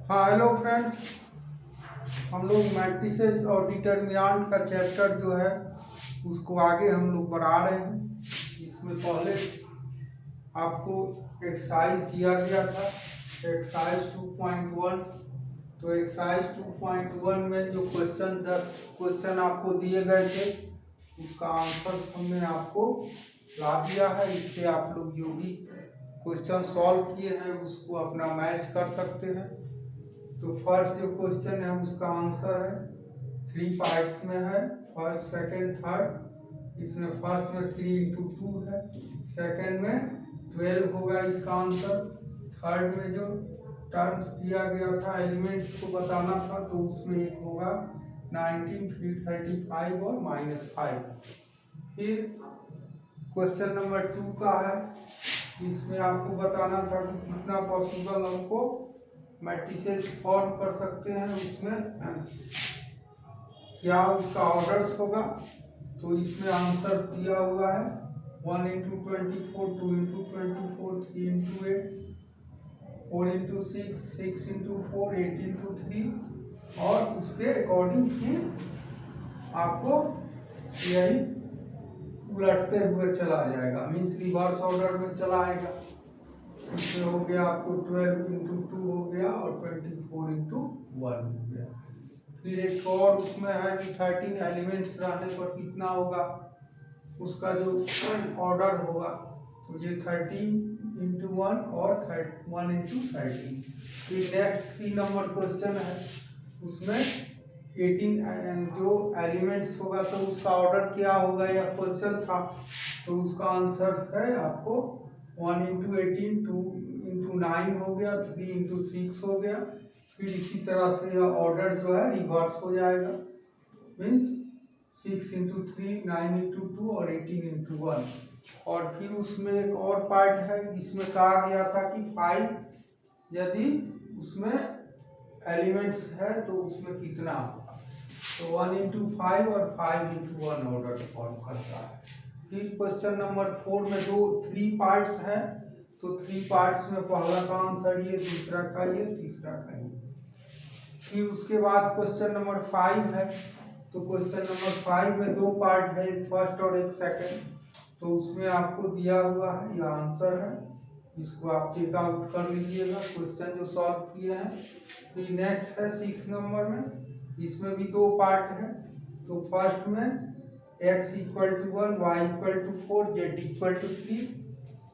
हाँ hello friends, हम लोग मैट्रिसेस और डिटर्मिनेंट का चैप्टर जो है उसको आगे हम लोग बढ़ा रहे हैं। इसमें पहले आपको एक्सरसाइज दिया गया था, एक्सरसाइज 2.1। तो एक्सरसाइज 2.1 में जो 10 क्वेश्चन आपको दिए गए थे उसका आंसर हमने आपको ला दिया है। इससे आप लोग जो भी क्वेश्चन सॉल्व किए हैं उसको अपना मैच कर सकते हैं। तो फर्स्ट जो क्वेश्चन है उसका आंसर है 3 पार्ट्स में है, फर्स्ट सेकंड थर्ड। इसमें फर्स्ट में 3 इंटू 2 है, सेकंड में 12 होगा इसका आंसर। थर्ड में जो टर्म्स दिया गया था एलिमेंट्स को बताना था तो उसमें एक होगा 19, फिर 35 और -5। फिर क्वेश्चन नंबर 2 का है, इसमें आपको बताना था कि कितना पॉसिबल हमको मैट्रिसेस फॉर्म कर सकते हैं, उसमें क्या उसका ऑर्डर्स होगा। तो इसमें आंसर दिया हुआ है 1 into 24, 2 into 24, 3 into 8, 4 into 6, 6 into 4, 8 into 3। और उसके अकॉर्डिंग फिर आपको यही उलटते हुए चला जाएगा, मीन्स रिवर्स ऑर्डर में चला आएगा। इसमें हो गया आपको 12 इंटू 2 हो गया और 24 इंटू 1 हो गया। फिर एक और उसमें है कि 13 एलिमेंट्स रहने पर कितना होगा उसका जो ऑर्डर होगा। तो ये 13 इंटू 1 और 1 इंटू 13। फिर नेक्स्ट 3 नंबर क्वेश्चन है, उसमें 18 जो एलिमेंट्स होगा तो उसका ऑर्डर क्या होगा, या क्वेश्चन था। तो उसका आंसर है आपको 1 इंटू 18, 2 इंटू 9 हो गया, 3 इंटू 6 हो गया। फिर इसी तरह से यह ऑर्डर जो है रिवर्स हो जाएगा, मीन्स 6 इंटू 3, 9 इंटू 2 और 18 इंटू 1। और फिर उसमें एक और पार्ट है, इसमें कहा गया था कि 5 यदि उसमें एलिमेंट्स है तो उसमें कितना होगा। तो 1 इंटू 5 और 5 इंटू 1 ऑर्डर फॉर्म करता है। फिर क्वेश्चन नंबर 4 में 3 पार्ट्स हैं, तो 3 पार्ट्स में पहला का आंसर ये, दूसरा का ये, तीसरा का ये। फिर उसके बाद क्वेश्चन नंबर 5 है, तो क्वेश्चन नंबर 5 में 2 पार्ट है, एक फर्स्ट और एक सेकंड। तो उसमें आपको दिया हुआ है, यह आंसर है, इसको आप चेकआउट कर लीजिएगा क्वेश्चन जो सॉल्व किए हैं। फिर नेक्स्ट है 6 नंबर में, इसमें भी 2 पार्ट है। तो फर्स्ट में x equal to 1, y equal to 4, z equal to 3।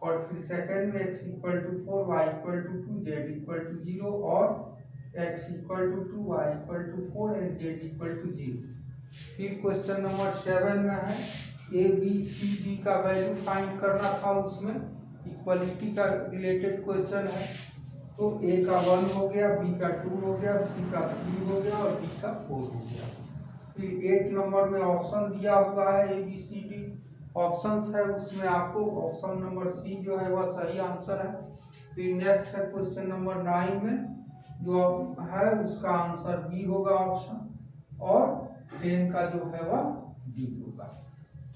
और फिर सेकंड में x equal to 4, y equal to 2, z equal to 0 और x equal to 2, y equal to 4 and z equal to 0। फिर question number 7 में है a b c d का value find करना था, उसमें इक्वलिटी का रिलेटेड क्वेश्चन है। तो a का 1 हो गया, b का 2 हो गया, c का 3 हो गया और d का 4 हो गया। फिर 8 नंबर में ऑप्शन दिया हुआ है A B C D options है, उसमें आपको ऑप्शन नंबर सी जो है वह सही आंसर है। फिर नेक्स्ट है क्वेश्चन नंबर 9 में जो है उसका आंसर बी होगा ऑप्शन, और 10 का जो है वह डी होगा।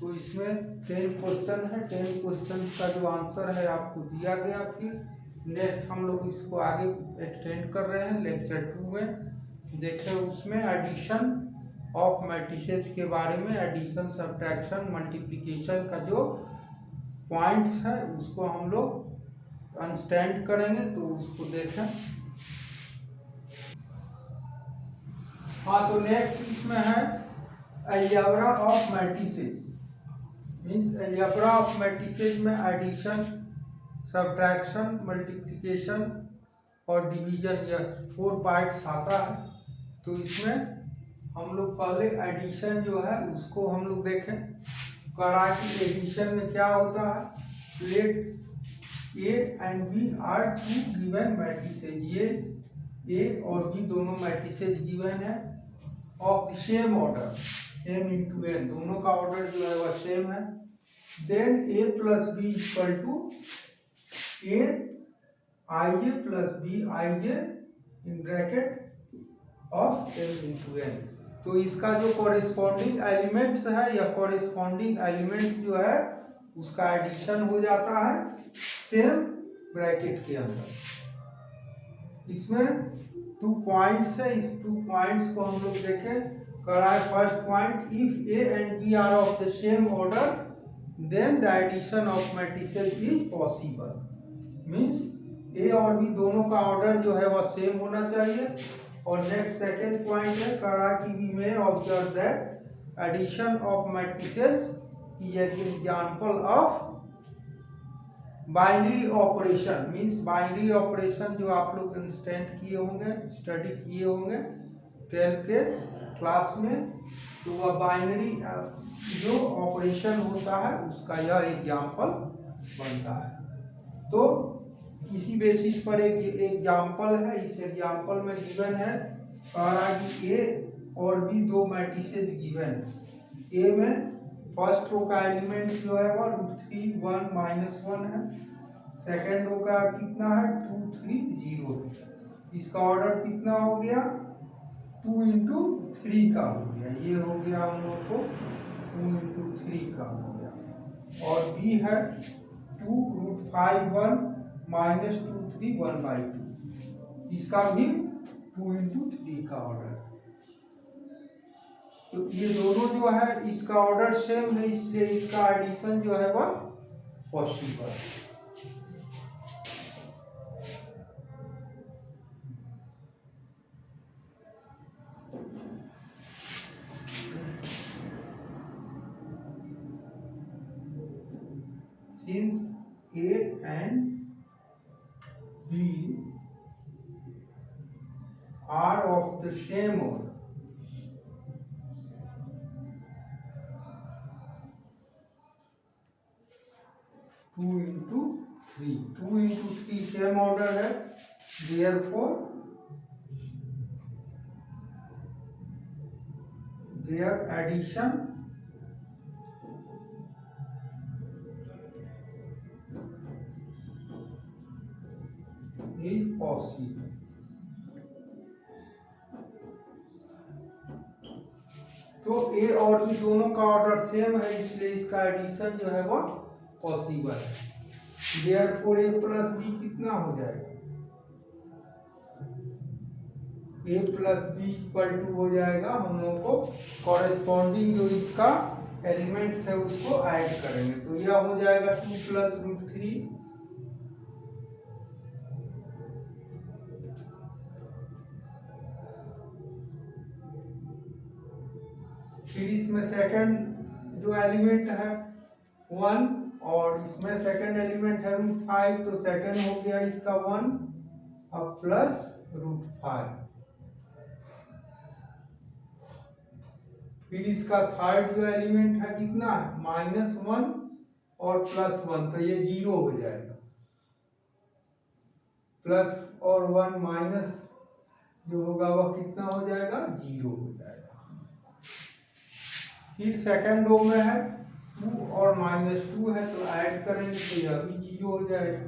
तो इसमें 10 क्वेश्चन है, 10 क्वेश्चन का जो आंसर है आपको दिया गया। फिर नेक्स्ट हम लोग इसको आगे एक्सटेंड कर रहे हैं लेक्चर 2 में। देखें उसमें एडिशन ऑफ मैट्रिसेस के बारे में, एडिशन, सब्ट्रैक्शन, मल्टीप्लिकेशन का जो पॉइंट्स है उसको हम लोग अंडरस्टैंड करेंगे। तो उसको देखें। हाँ, तो नेक्स्ट इसमें है algebra of matrices, means algebra of matrices में एडिशन, सब्ट्रैक्शन, मल्टीप्लिकेशन और डिवीजन, यह 4 पार्ट्स आता है। तो इसमें हम लोग पहले एडिशन जो है उसको हम लोग देखें। करा कि एडिशन में क्या होता है, let A and B are 2 given matrices, ये ए और बी दोनों मैट्रिसेज गिवन है of the same order m into n, दोनों का ऑर्डर जो है वह सेम है। Then a plus B equal to A I J plus B I J in bracket of m into n। तो इसका जो कॉरेस्पॉन्डिंग एलिमेंट्स है या कॉरेस्पॉन्डिंग एलिमेंट जो है उसका एडिशन हो जाता है सेम ब्रैकेट के अंदर। इसमें 2 पॉइंट्स है, इस 2 पॉइंट्स को हम लोग देखें। कर रहा है first point, if A and B are of the same order then the addition of matrices is possible. Means A और बी दोनों का ऑर्डर जो है वह सेम होना चाहिए। और नेक्स्ट सेकेंड पॉइंट है, कह रहा कि we may observe that addition of matrices is an example of binary operation. Means binary operation जो आप लोग इंस्टेंट किए होंगे, स्टडी किए होंगे 12th के क्लास में, तो वह बाइनरी जो ऑपरेशन होता है उसका यह एग्जाम्पल बनता है। तो इसी बेसिस पर एक एग्जाम्पल है, इस एग्जाम्पल में गिवन है कि ए और बी दो मैट्रिसेस गिवन। ए में फर्स्ट रो का एलिमेंट जो है वह √3 1 -1 है। सेकेंड रो का कितना है 2 3 0 है। इसका ऑर्डर कितना हो गया 2 × 3 का हो गया। ये हो गया हम लोग को 2 × 3 का हो गया। और बी है 2 √5 1 -2 3 1/2। इसका भी 2 × 3 का ऑर्डर। तो ये दोनों जो है इसका ऑर्डर सेम है, इसलिए इसका एडिशन जो है वह पॉसिबल है। Since A and B are of the same order, two into three same order है, therefore their addition is possible। तो ए और बी दोनों का ऑर्डर सेम है, इसलिए इसका एडिशन जो है वह पॉसिबल है। देयरफॉर ए प्लस बी कितना हो जाएगा, ए प्लस बी इक्वल टू हो जाएगा, हम लोग को कॉरेस्पॉन्डिंग जो इसका एलिमेंट्स है उसको ऐड करेंगे। तो यह हो जाएगा 2 + √3, फिर इसमें सेकंड जो एलिमेंट है 1 और इसमें सेकंड एलिमेंट है √5, तो सेकंड हो गया इसका 1 अब प्लस √5। फिर इसका थर्ड जो एलिमेंट है कितना है -1 और +1, तो ये 0 हो जाएगा। प्लस और 1 माइनस जो होगा वह कितना हो जाएगा 0 हो जाएगा। फिर सेकंड रो में है 2 और -2 है, तो ऐड करेंगे तो यह भी 0 हो जाएगा।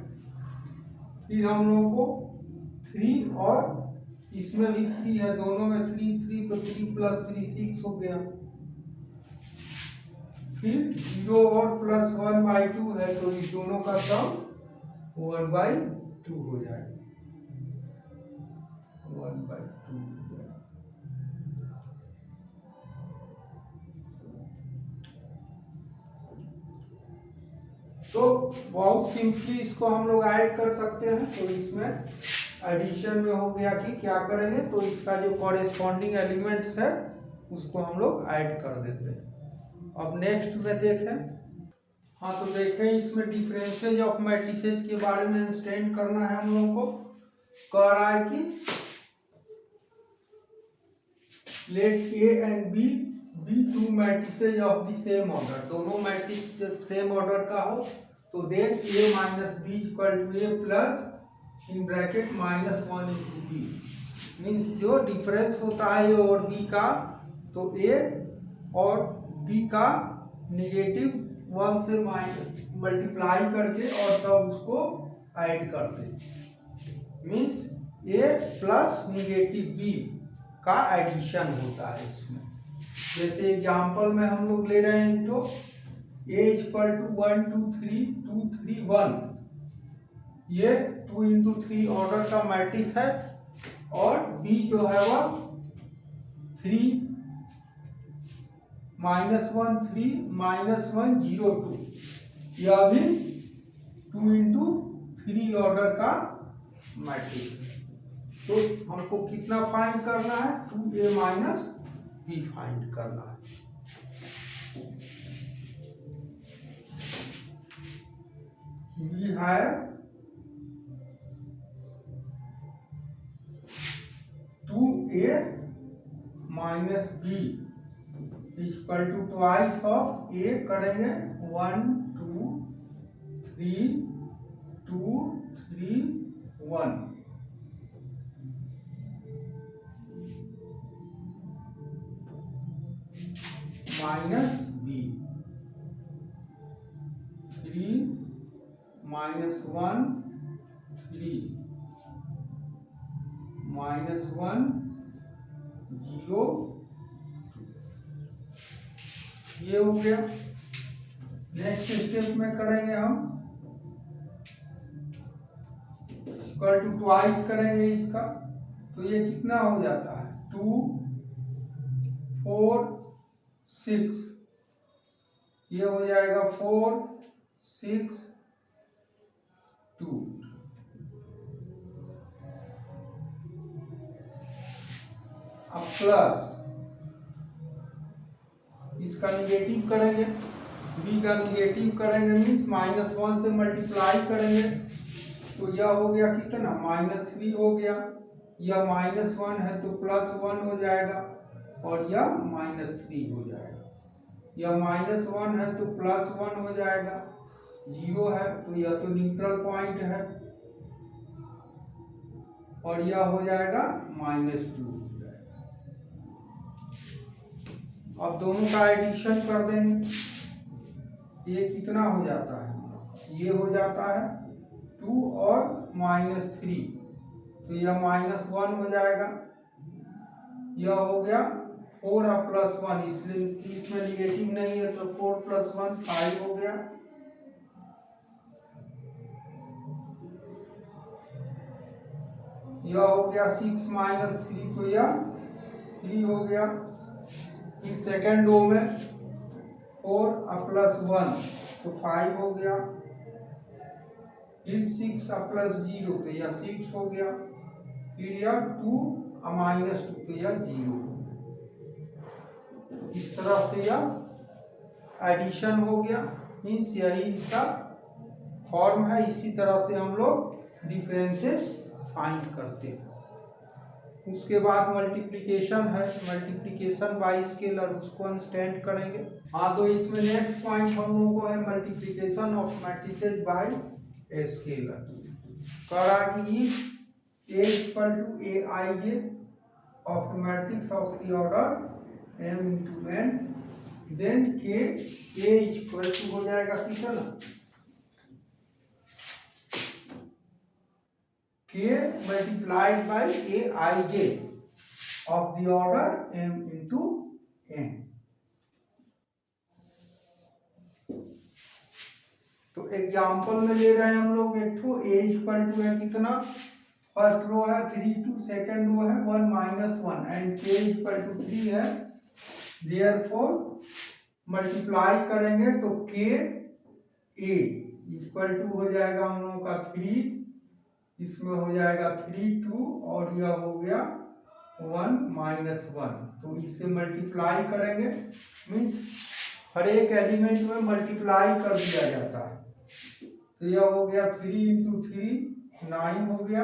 फिर हम लोगों को 3 और इसमें भी 3 है, दोनों में 3 3, तो 3 + 3 6 हो गया। फिर 0 और +1/2 है, तो इस दोनों का सम 1/2 हो जाएगा, 1/2 हो जाएगा। तो बहुत सिंपली इसको हम लोग ऐड कर सकते हैं। तो इसमें एडिशन में हो गया कि क्या करेंगे, तो इसका जो कॉरेस्पॉन्डिंग एलिमेंट्स है उसको हम लोग ऐड कर देते हैं। अब नेक्स्ट में देखें, हाँ तो देखें इसमें डिफरेंसेज ऑफ मैट्रिसेस के बारे में अंडरस्टैंड करना है हम लोगों को। कह रहा है कि let A and B be 2 matrices of the same order, दोनों मैट्रिक्स सेम ऑर्डर का हो, तो then a - b = a plus in bracket -1 × b। Means जो डिफरेंस होता है a और b का, तो a और b का -1 से मल्टीप्लाई करके और तब उसको ऐड कर दे। मीन्स a प्लस -b का एडिशन होता है इसमें। जैसे एग्जाम्पल में हम लोग ले रहे हैं, तो a = 1 2 3 2 3 1, ये 2 × 3 ऑर्डर का मैट्रिक्स है। और b जो है वह 3 -1 3 -1 0 2, यह भी 2 into 3 ऑर्डर का मैट्रिक्स है। तो हमको कितना फाइंड करना है, 2a माइनस b फाइंड करना है। We have 2a minus b equal to twice of a करेंगे 1 2 3 2 3 1 माइनस b 3 -1 3 -1 0 ये हो गया। नेक्स्ट स्टेप में करेंगे हम इक्वल टू ट्वाइस करेंगे इसका, तो ये कितना हो जाता है 2 4 6, ये हो जाएगा 4 6 2। अब प्लस इसका निगेटिव करेंगे, b का निगेटिव करेंगे मीन्स -1 से मल्टीप्लाई करेंगे, तो यह हो गया कितना -3 हो गया। यह -1 है तो +1 हो जाएगा और यह -3 हो जाएगा। यह -1 है तो +1 हो जाएगा, 0 है तो यह तो न्यूट्रल पॉइंट है और यह हो जाएगा -2 हो जाएगा। अब दोनों का एडिशन कर देंगे, ये कितना हो जाता है, ये हो जाता है 2 और -3, तो यह -1 हो जाएगा। यह हो गया 4 और +1, इसलिए इसमें निगेटिव नहीं है तो 4 + 1 5 हो गया। यह हो गया 6 - 3, तो यह 3 हो गया। फिर सेकेंड रो में 4 + 1 तो 5 हो गया। फिर 6 + 0 तो यह 6 हो गया। फिर यह 2 -2 तो यह 0 हो गया। इस तरह से यह एडिशन हो गया, मीन्स यही इसका फॉर्म है। इसी तरह से हम लोग डिफरेंसेस फाइंड करते हैं। उसके बाद मल्टीप्लिकेशन है, मल्टीप्लिकेशन बाय स्केलर, उसको अंडरस्टैंड करेंगे। हाँ, तो इसमें नेक्स्ट पॉइंट हम लोगों को है multiplication of matrices by scalar. करा कि A equal to Aij of matrix of the order m into n, then K A equal to हो जाएगा कितना, K multiplied by Aij of the order m into n। तो example में ले रहे हैं हम लोग, एक तो A इक्वल टू है कितना, फर्स्ट रो है 3 2, सेकेंड रो है 1 - 1 एंड K इक्वल टू 3 है। देयरफॉर मल्टीप्लाई करेंगे तो K A इक्वल टू हो जाएगा हम लोगों का 3, इसमें हो जाएगा 3 2 और यह हो गया 1 - 1, तो इससे मल्टीप्लाई करेंगे, मीन्स हर एक एलिमेंट में मल्टीप्लाई कर दिया जाता है। तो यह हो गया 3 × 3 9 हो गया,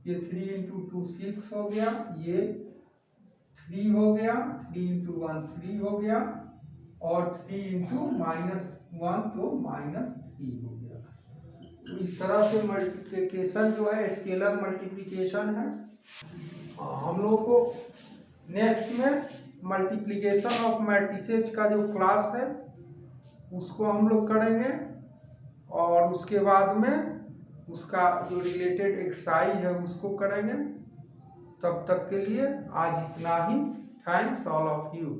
ये 3 × 2 6 हो गया, ये 3 हो गया, 3 × 1 3 हो गया और 3 × -1 तो -3 हो गया। तो इस तरह से मल्टीप्लिकेशन जो है स्केलर मल्टीप्लिकेशन है। हम लोगों को नेक्स्ट में मल्टीप्लिकेशन ऑफ मैट्रिसेज का जो क्लास है उसको हम लोग करेंगे और उसके बाद में उसका जो रिलेटेड एक्सरसाइज है उसको करेंगे। तब तक के लिए आज इतना ही। Thanks all of you.